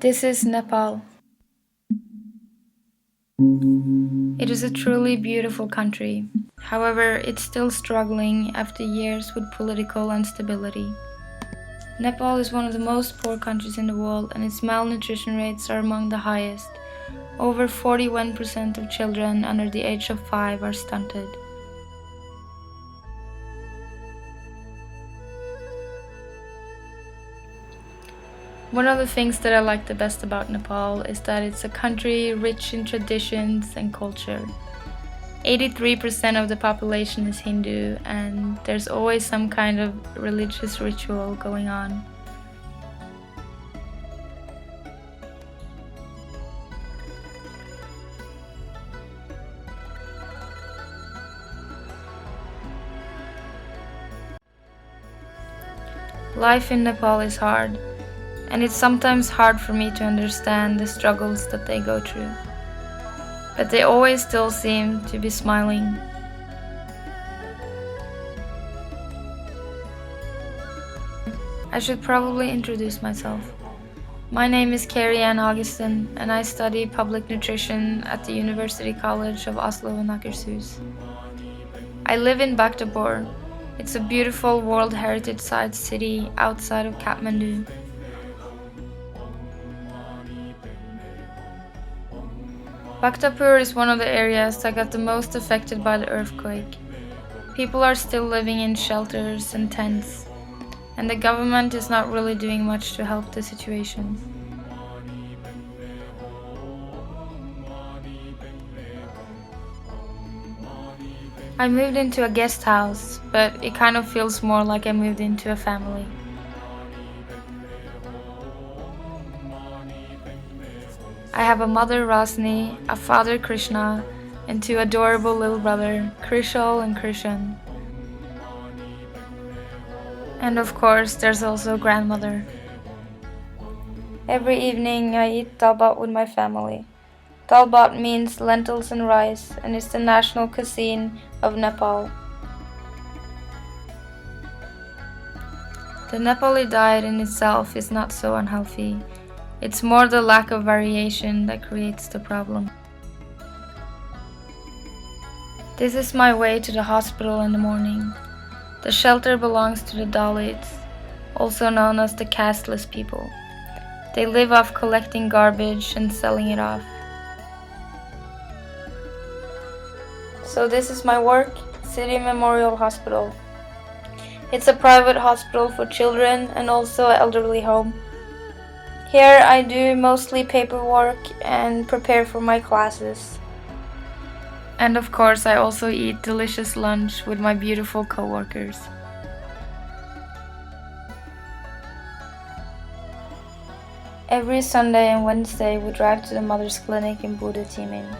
This is Nepal. It is a truly beautiful country. However, it's still struggling after years with political instability. Nepal is one of the most poor countries in the world, and its malnutrition rates are among the highest. Over 41% of children under the age of 5 are stunted. One of the things that I like the best about Nepal is that it's a country rich in traditions and culture. 83% of the population is Hindu, and there's always some kind of religious ritual going on. Life in Nepal is hard, and it's sometimes hard for me to understand the struggles that they go through. But they always still seem to be smiling. I should probably introduce myself. My name is Carrie Ann Augustin, and I study public nutrition at the University College of Oslo and Akershus. I live in Bhaktapur. It's a beautiful World Heritage Site city outside of Kathmandu. Bhaktapur is one of the areas that got the most affected by the earthquake. People are still living in shelters and tents, and the government is not really doing much to help the situation. I moved into a guest house, but it kind of feels more like I moved into a family. I have a mother, Rosni, a father, Krishna, and two adorable little brothers, Krishal and Krishan. And of course, there's also a grandmother. Every evening I eat dal bhat with my family. Dal bhat means lentils and rice, and it's the national cuisine of Nepal. The Nepali diet in itself is not so unhealthy. It's more the lack of variation that creates the problem. This is my way to the hospital in the morning. The shelter belongs to the Dalits, also known as the casteless people. They live off collecting garbage and selling it off. So this is my work, City Memorial Hospital. It's a private hospital for children and also an elderly home. Here I do mostly paperwork and prepare for my classes. And of course I also eat delicious lunch with my beautiful co-workers. Every Sunday and Wednesday we drive to the Mother's Clinic in Buda Timin.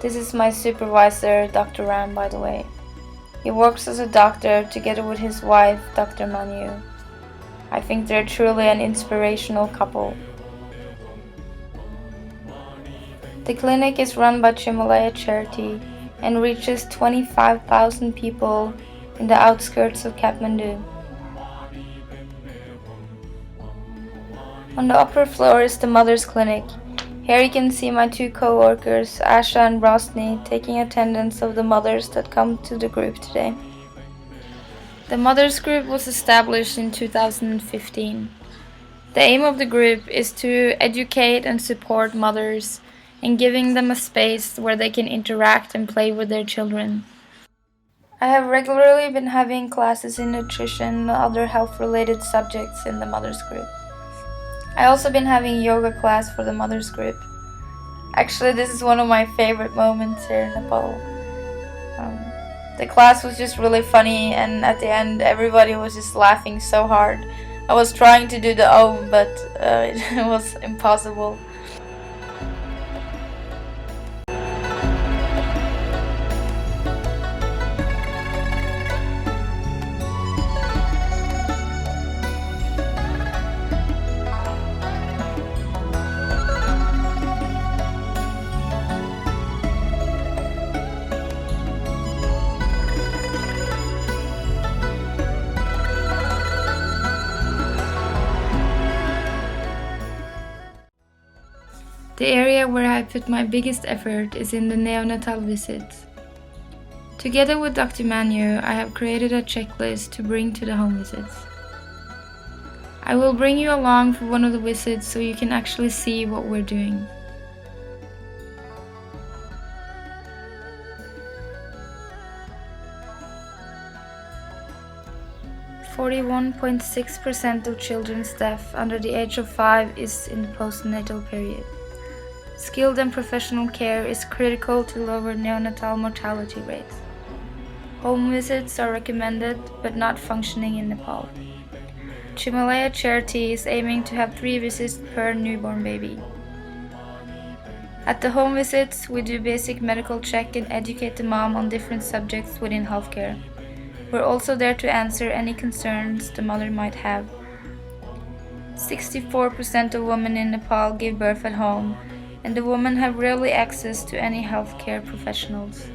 This is my supervisor, Dr. Ram, by the way. He works as a doctor together with his wife, Dr. Manu. I think they're truly an inspirational couple. The clinic is run by Chimalaya Charity and reaches 25,000 people in the outskirts of Kathmandu. On the upper floor is the Mother's Clinic. Here you can see my two co-workers, Asha and Rosni, taking attendance of the mothers that come to the group today. The Mothers Group was established in 2015. The aim of the group is to educate and support mothers and giving them a space where they can interact and play with their children. I have regularly been having classes in nutrition and other health-related subjects in the Mothers Group. I also been having yoga class for the Mothers Group. Actually, this is one of my favorite moments here in Nepal. The class was just really funny, and at the end everybody was just laughing so hard. I was trying to do the Om, but it was impossible. The area where I put my biggest effort is in the neonatal visits. Together with Dr. Manu, I have created a checklist to bring to the home visits. I will bring you along for one of the visits so you can actually see what we're doing. "41.6% of children's death under the age of 5 is in the postnatal period. Skilled and professional care is critical to lower neonatal mortality rates. Home visits are recommended but not functioning in Nepal. Chimalaya Charity is aiming to have 3 visits per newborn baby. At the home visits, we do basic medical check and educate the mom on different subjects within healthcare. We're also there to answer any concerns the mother might have. 64% of women in Nepal give birth at home, and the women have rarely access to any healthcare professionals.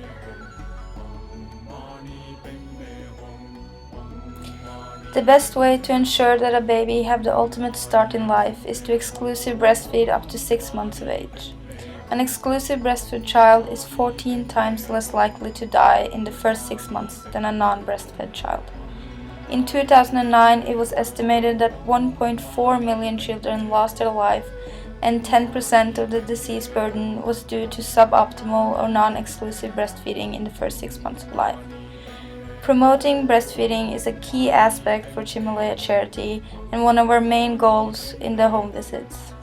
The best way to ensure that a baby have the ultimate start in life is to exclusive breastfeed up to 6 months of age. An exclusive breastfed child is 14 times less likely to die in the first 6 months than a non-breastfed child. In 2009, it was estimated that 1.4 million children lost their life, and 10% of the disease burden was due to suboptimal or non-exclusive breastfeeding in the first 6 months of life. Promoting breastfeeding is a key aspect for Chimalaya Charity and one of our main goals in the home visits.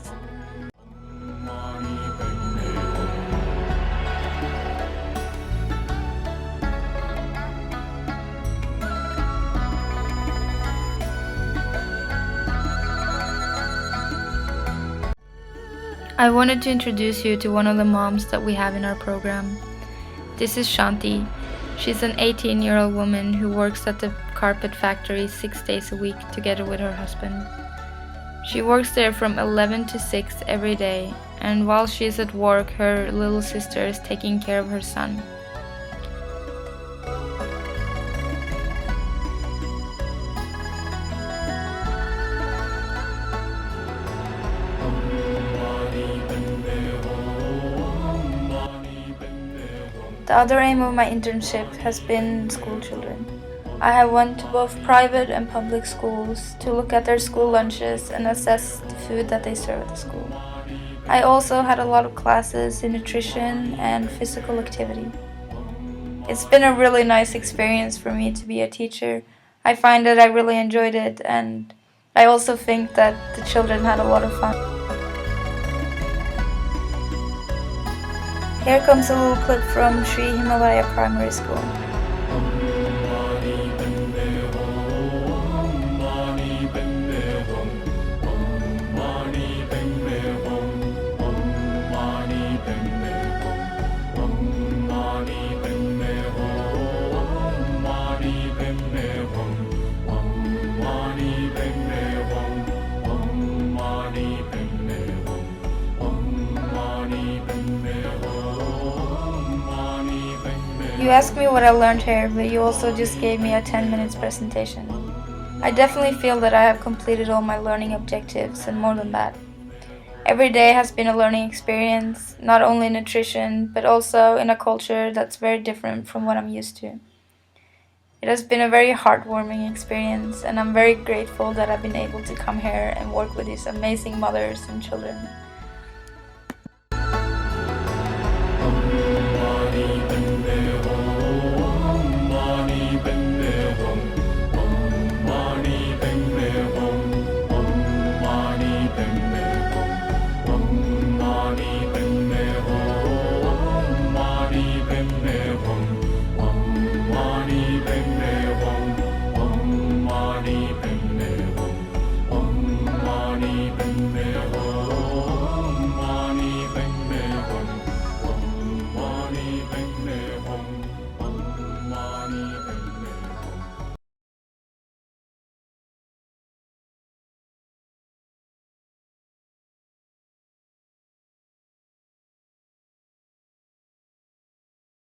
I wanted to introduce you to one of the moms that we have in our program. This is Shanti. She's an 18-year-old woman who works at the carpet factory 6 days a week together with her husband. She works there from 11 to 6 every day, and while she is at work, her little sister is taking care of her son. The other aim of my internship has been school children. I have went to both private and public schools to look at their school lunches and assess the food that they serve at the school. I also had a lot of classes in nutrition and physical activity. It's been a really nice experience for me to be a teacher. I find that I really enjoyed it, and I also think that the children had a lot of fun. Here comes a little clip from Sri Himalaya Primary School. You asked me what I learned here, but you also just gave me a 10 minutes presentation. I definitely feel that I have completed all my learning objectives and more than that. Every day has been a learning experience, not only in nutrition, but also in a culture that's very different from what I'm used to. It has been a very heartwarming experience, and I'm very grateful that I've been able to come here and work with these amazing mothers and children.